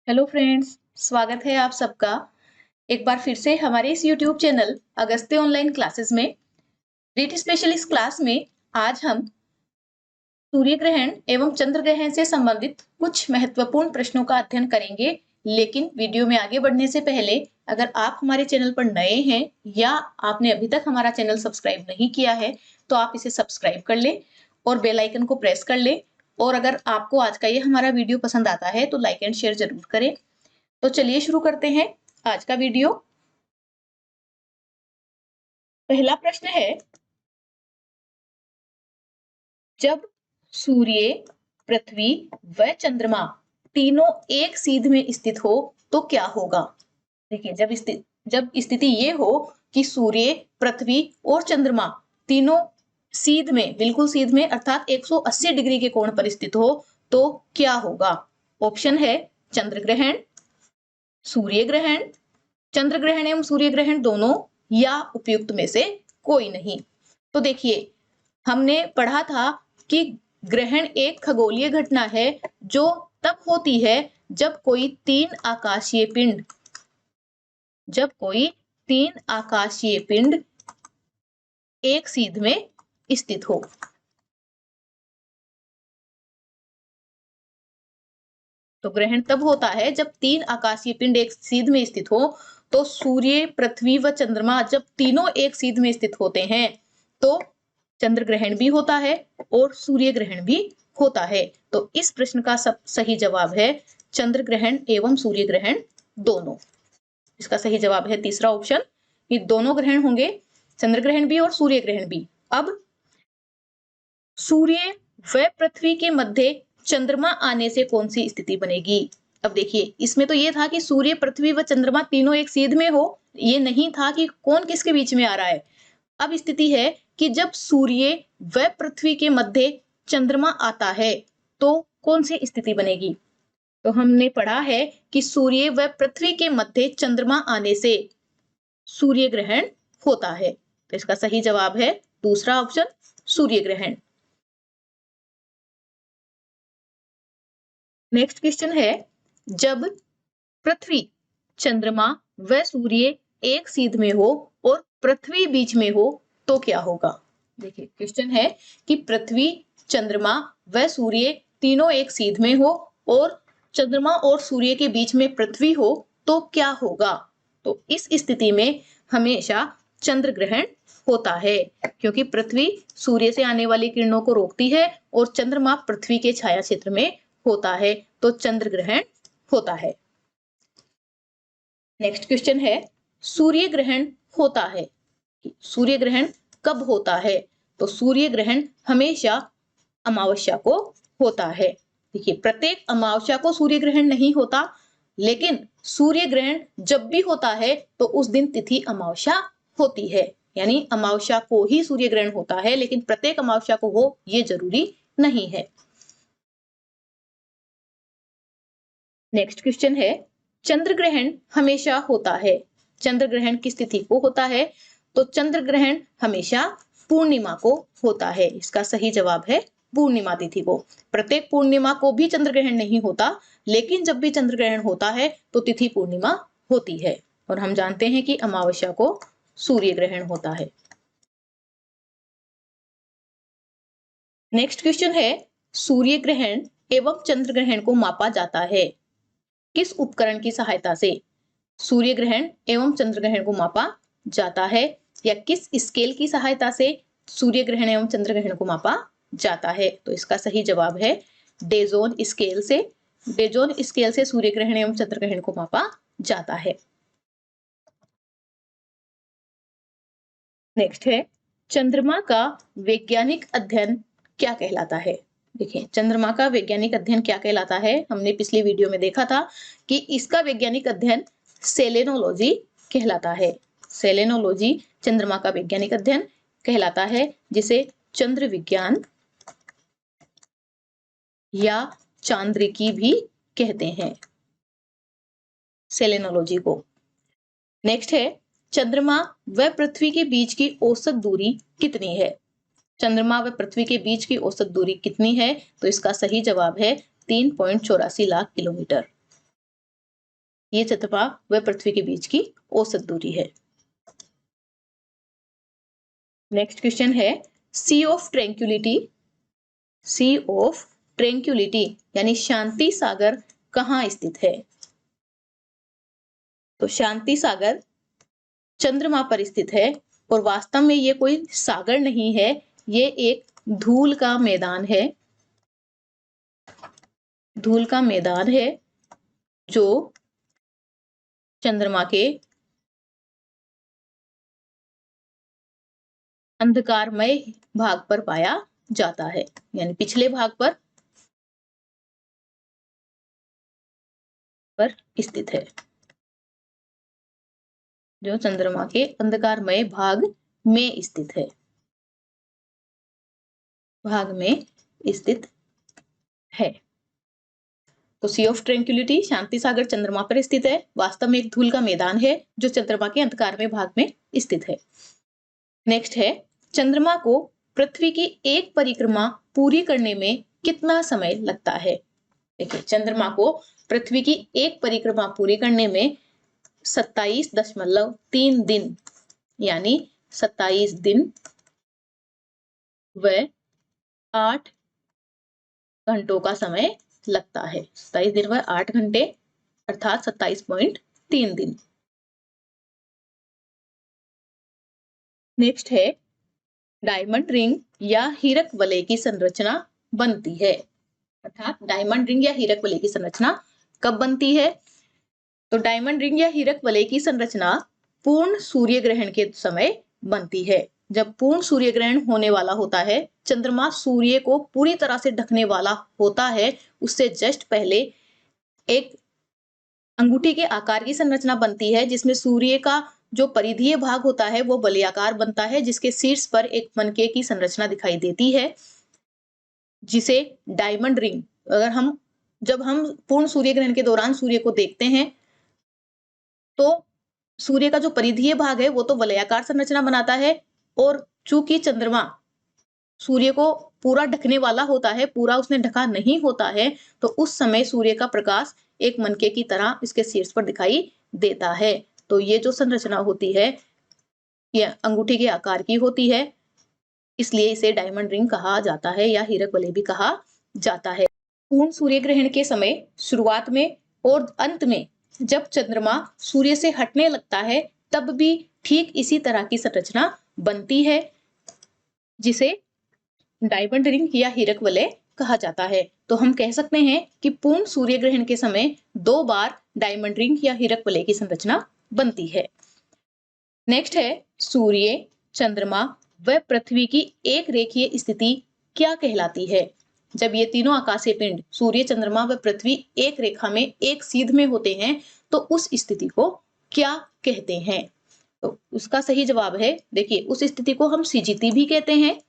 Hello friends, स्वागत है आप सबका एक बार फिर से हमारे इस YouTube channel Agastya online classes में। रीड स्पेशल इस क्लास में आज हम सूर्य ग्रहण एवं चंद्र ग्रहण से संबंधित कुछ महत्वपूर्ण प्रश्नों का अध्ययन करेंगे। लेकिन वीडियो में आगे बढ़ने से पहले अगर आप हमारे चैनल पर नए हैं या आपने अभी तक हमारा चैनल सब्सक्राइब नहीं किया है तो आप इसे सब्सक्राइब कर ले और बेल आइकन को प्रेस कर ले। और अगर आपको आज का ये हमारा वीडियो पसंद आता है तो लाइक एंड शेयर जरूर करें। तो चलिए शुरू करते हैं आज का वीडियो। पहला प्रश्न है, जब सूर्य, पृथ्वी व चंद्रमा तीनों एक सीध में स्थित हो तो क्या होगा। देखिए, जब स्थिति ये हो कि सूर्य, पृथ्वी और चंद्रमा तीनों सीध में, बिल्कुल सीध में अर्थात 180 डिग्री के कोण पर स्थित हो तो क्या होगा। ऑप्शन है चंद्र ग्रहण, सूर्य ग्रहण, चंद्र ग्रहण एवं सूर्य ग्रहण दोनों, या उपयुक्त में से कोई नहीं। तो देखिए, हमने पढ़ा था कि ग्रहण एक खगोलीय घटना है जो तब होती है जब कोई तीन आकाशीय पिंड एक सीध में स्थित हो। तो ग्रहण तब होता है जब तीन आकाशीय पिंड एक सीध में स्थित हो। तो सूर्य, पृथ्वी व चंद्रमा जब तीनों एक सीध में स्थित होते हैं तो चंद्र ग्रहण भी होता है और सूर्य ग्रहण भी होता है। तो इस प्रश्न का सब सही जवाब है चंद्र ग्रहण एवं सूर्य ग्रहण दोनों। इसका सही जवाब है तीसरा ऑप्शन, कि दोनों ग्रहण होंगे, चंद्र ग्रहण भी और सूर्य ग्रहण भी। अब सूर्य व पृथ्वी के मध्य चंद्रमा आने से कौन सी स्थिति बनेगी। अब देखिए, इसमें तो ये था कि सूर्य, पृथ्वी व चंद्रमा तीनों एक सीध में हो, ये नहीं था कि कौन किसके बीच में आ रहा है। अब स्थिति है कि जब सूर्य व पृथ्वी के मध्य चंद्रमा आता है तो कौन सी स्थिति बनेगी। तो हमने पढ़ा है कि सूर्य व पृथ्वी के मध्य चंद्रमा आने से सूर्य ग्रहण होता है। तो इसका सही जवाब है दूसरा ऑप्शन, सूर्य ग्रहण। नेक्स्ट क्वेश्चन है, जब पृथ्वी, चंद्रमा व सूर्य एक सीध में हो और पृथ्वी बीच में हो तो क्या होगा। देखिए, क्वेश्चन है कि पृथ्वी, चंद्रमा व सूर्य तीनों एक सीध में हो और चंद्रमा और सूर्य के बीच में पृथ्वी हो तो क्या होगा। तो इस स्थिति में हमेशा चंद्र ग्रहण होता है, क्योंकि पृथ्वी सूर्य से आने वाली किरणों को रोकती है और चंद्रमा पृथ्वी के छाया क्षेत्र में होता है, तो चंद्र ग्रहण होता है। नेक्स्ट क्वेश्चन है, सूर्य ग्रहण होता है, सूर्य ग्रहण कब होता है। तो सूर्य ग्रहण हमेशा अमावस्या को होता है। देखिए, प्रत्येक अमावस्या को सूर्य ग्रहण नहीं होता, लेकिन सूर्य ग्रहण जब भी होता है तो उस दिन तिथि अमावस्या होती है, यानी अमावस्या को ही सूर्य ग्रहण होता है, लेकिन प्रत्येक अमावस्या को हो ये जरूरी नहीं है। नेक्स्ट क्वेश्चन है, चंद्र ग्रहण हमेशा होता है, चंद्र ग्रहण किस तिथि को होता है। तो चंद्र ग्रहण हमेशा पूर्णिमा को होता है। इसका सही जवाब है पूर्णिमा तिथि को। प्रत्येक पूर्णिमा को भी चंद्र ग्रहण नहीं होता, लेकिन जब भी चंद्र ग्रहण होता है तो तिथि पूर्णिमा होती है। और हम जानते हैं कि अमावस्या को सूर्य ग्रहण होता है। नेक्स्ट क्वेश्चन है, सूर्य ग्रहण एवं चंद्र ग्रहण को मापा जाता है किस उपकरण की सहायता से। सूर्य ग्रहण एवं चंद्र ग्रहण को मापा जाता है या किस स्केल की सहायता से सूर्य ग्रहण एवं चंद्र ग्रहण को मापा जाता है। तो इसका सही जवाब है डेजोन स्केल से। डेजोन स्केल से सूर्य ग्रहण एवं चंद्र ग्रहण को मापा जाता है। नेक्स्ट है, चंद्रमा का वैज्ञानिक अध्ययन क्या कहलाता है। देखिए, चंद्रमा का वैज्ञानिक अध्ययन क्या कहलाता है, हमने पिछली वीडियो में देखा था कि इसका वैज्ञानिक अध्ययन सेलेनोलॉजी कहलाता है। सेलेनोलॉजी चंद्रमा का वैज्ञानिक अध्ययन कहलाता है, जिसे चंद्र विज्ञान या चांद्रिकी भी कहते हैं, सेलेनोलॉजी को। नेक्स्ट है, चंद्रमा व पृथ्वी के बीच की औसत दूरी कितनी है। चंद्रमा व पृथ्वी के बीच की औसत दूरी कितनी है। तो इसका सही जवाब है 3.84 लाख किलोमीटर। ये चंद्रमा व पृथ्वी के बीच की औसत दूरी है। नेक्स्ट क्वेश्चन है sea of tranquillity. Sea of tranquillity यानी शांति सागर कहाँ स्थित है? तो शांति सागर चंद्रमा पर स्थित है और वास्तव में ये कोई सागर नहीं है, ये एक धूल का मैदान है। धूल का मैदान है जो चंद्रमा के अंधकारमय भाग पर पाया जाता है, यानी पिछले भाग पर स्थित है, जो चंद्रमा के अंधकारमय भाग में स्थित है, भाग में स्थित है। तो सी ऑफ ट्रैंक्विलिटी शांति सागर चंद्रमा पर स्थित है, वास्तव में एक धूल का मैदान है जो चंद्रमा के अंधकारमय भाग में स्थित है। नेक्स्ट है चंद्रमा को पृथ्वी की एक परिक्रमा पूरी करने में कितना समय लगता है? देखिए चंद्रमा को पृथ्वी की एक परिक्रमा पूरी करने में 27.3 दिन यानी 27 दिन व 8 घंटों का समय लगता है। 27 दिन व 8 घंटे अर्थात 27.3 दिन। नेक्स्ट है डायमंड रिंग या हीरक वलय की संरचना बनती है, अर्थात डायमंड रिंग या हीरक वलय की संरचना कब बनती है? तो डायमंड रिंग या हीरक वलय की संरचना पूर्ण सूर्य ग्रहण के समय बनती है। जब पूर्ण सूर्य ग्रहण होने वाला होता है, चंद्रमा सूर्य को पूरी तरह से ढकने वाला होता है, उससे जस्ट पहले एक अंगूठी के आकार की संरचना बनती है जिसमें सूर्य का जो परिधीय भाग होता है वो वलयाकार बनता है, जिसके शीर्ष पर एक मनके की संरचना दिखाई देती है जिसे डायमंड रिंग। जब हम पूर्ण सूर्य ग्रहण के दौरान सूर्य को देखते हैं तो सूर्य का जो परिधीय भाग है वो तो वलयाकार संरचना बनाता है, और चूंकि चंद्रमा सूर्य को पूरा ढकने वाला होता है, पूरा उसने ढका नहीं होता है, तो उस समय सूर्य का प्रकाश एक मनके की तरह इसके शीर्ष पर दिखाई देता है। तो ये जो संरचना होती है ये अंगूठी के आकार की होती है, इसलिए इसे डायमंड रिंग कहा जाता है या हीरक वलय भी कहा जाता है। पूर्ण सूर्य ग्रहण के समय शुरुआत में और अंत में जब चंद्रमा सूर्य से हटने लगता है तब भी ठीक इसी तरह की संरचना बनती है जिसे डायमंड रिंग या हीरक वलय कहा जाता है। तो हम कह सकते हैं कि पूर्ण सूर्य ग्रहण के समय 2 बार डायमंड रिंग या हीरक वलय की संरचना बनती है। नेक्स्ट है सूर्य, चंद्रमा व पृथ्वी की एक रेखीय स्थिति क्या कहलाती है? जब ये तीनों आकाशीय पिंड सूर्य, चंद्रमा व पृथ्वी एक रेखा में एक सीध में होते हैं तो उस स्थिति को क्या कहते हैं? तो उसका सही जवाब है, देखिए उस स्थिति को हम सिजिति भी कहते हैं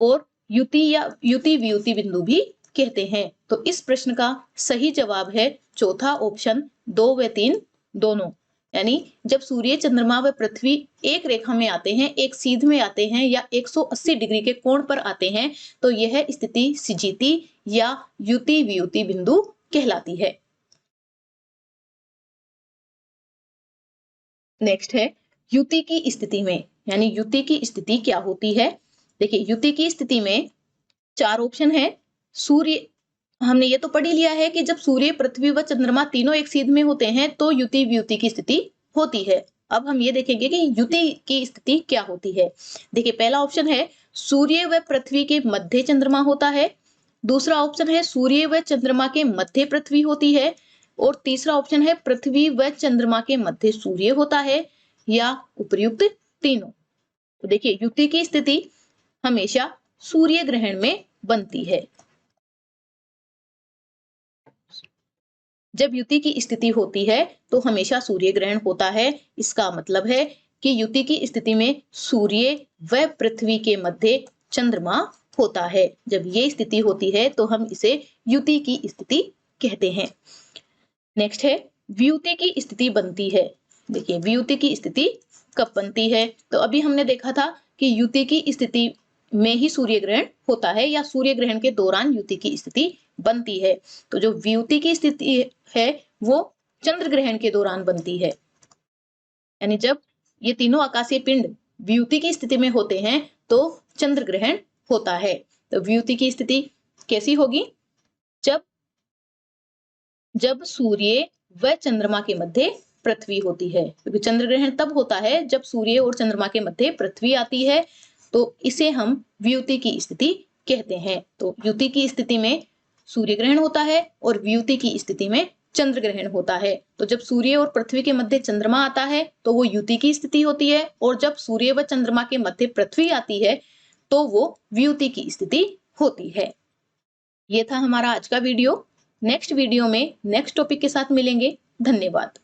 और युति या युति वियुति बिंदु भी कहते हैं। तो इस प्रश्न का सही जवाब है चौथा ऑप्शन 2 व 3 दोनों, यानी जब सूर्य, चंद्रमा व पृथ्वी एक रेखा में आते हैं, एक सीध में आते हैं या 180 डिग्री के कोण पर आते हैं तो यह स्थिति सिजिति या युति वियुति बिंदु कहलाती है। नेक्स्ट है युति की स्थिति में, यानी युति की स्थिति क्या होती है? देखिए युति की स्थिति में 4 ऑप्शन है। सूर्य, हमने ये तो पढ़ ही लिया है कि जब सूर्य, पृथ्वी व चंद्रमा तीनों एक सीध में होते हैं तो युति वियुति की स्थिति होती है। अब हम ये देखेंगे कि युति की स्थिति क्या होती है। देखिए पहला ऑप्शन है सूर्य व पृथ्वी के मध्य चंद्रमा होता है, दूसरा ऑप्शन है सूर्य व चंद्रमा के मध्य पृथ्वी होती है, और तीसरा ऑप्शन है पृथ्वी व चंद्रमा के मध्य सूर्य होता है, या उपर्युक्त तीनों। तो देखिए युति की स्थिति हमेशा सूर्य ग्रहण में बनती है। जब युति की स्थिति होती है तो हमेशा सूर्य ग्रहण होता है। इसका मतलब है कि युति की स्थिति में सूर्य व पृथ्वी के मध्य चंद्रमा होता है। जब ये स्थिति होती है तो हम इसे युति की स्थिति कहते हैं। नेक्स्ट है वियुति की स्थिति बनती है। देखिए वियुति की स्थिति कब बनती है? तो अभी हमने देखा था कि युति की स्थिति में ही सूर्य ग्रहण होता है या सूर्य ग्रहण के दौरान युति की स्थिति बनती है। तो जो वियुति की स्थिति है वो चंद्र ग्रहण के दौरान बनती है। यानी जब ये तीनों आकाशीय पिंड वियुति की स्थिति में होते हैं तो चंद्र ग्रहण होता है। तो वियुति की स्थिति कैसी होगी? जब सूर्य व चंद्रमा के मध्य पृथ्वी होती है, क्योंकि चंद्र ग्रहण तब होता है जब सूर्य और चंद्रमा के मध्य पृथ्वी आती है, तो इसे हम वियुति की स्थिति कहते हैं। तो युति की स्थिति में सूर्य ग्रहण होता है और वियुति की स्थिति में चंद्र ग्रहण होता है। तो जब सूर्य और पृथ्वी के मध्य चंद्रमा आता है तो वो युति की स्थिति होती है, और जब सूर्य व चंद्रमा के मध्य पृथ्वी आती है तो वो वियुति की स्थिति होती है। ये था हमारा आज का वीडियो। नेक्स्ट वीडियो में नेक्स्ट टॉपिक के साथ मिलेंगे। धन्यवाद।